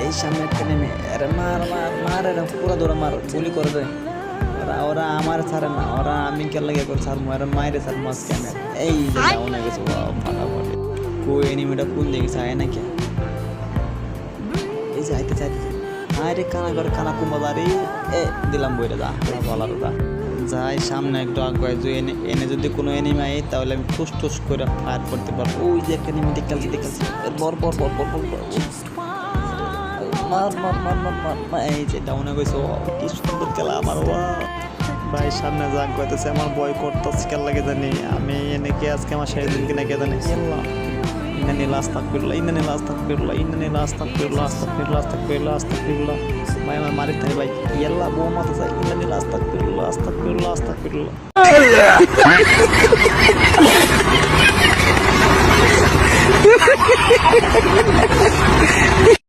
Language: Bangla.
এই সামনে একটা নেমে আরে মার মার মার, এরা পুরো দৌড়া মার, গুলি করে দেয়। ওরা আমার ছাড়ে না, ওরা আমি কে লাগে করে ছাড়বো, এরা মায়ের ছাড় মাছ কেন। এই যে ডাউন হয়ে গেছে ফাটাফাটি। কই এনিমিটা কোন দিকে যায় নাকি? এই যে আইতে চাইতে আরে কানা করে কানা কুমাদারি এ দিলাম বইটা যা বলার ওটা যাই সামনে একটু আগে এনে যদি কোনো এনিমি আই তাহলে আমি ঠুস ঠুস করে ফায়ার করতে পারবো। ওই যে একটা এনিমি দেখছি বর বর বর বর বর বর মার মার মার মার মার মার। এই যে ডাউনে গেছে, কি সুন্দর খেলা আমার। ভাই সামনে যা কইতেছে আমার বয় করতেছে কেন লাগে জানি আমি এনে কি আজকে আমার সেই দিন কিনা কে জানি। ইন্নানি আস্তাগফিরুল্লাহ ইন্নানি আস্তাগফিরুল্লাহ ইন্নানি আস্তাগফিরুল্লাহ আস্তাগফিরুল্লাহ আস্তাগফিরুল্লাহ আস্তাগফিরুল্লাহ। ভাই আমার মারিত নাই ভাই, ইয়াল্লাহ বউ মাথা যায়। ইন্নানি আস্তাগফিরুল্লাহ আস্তাগফিরুল্লাহ আস্তাগফিরুল্লাহ।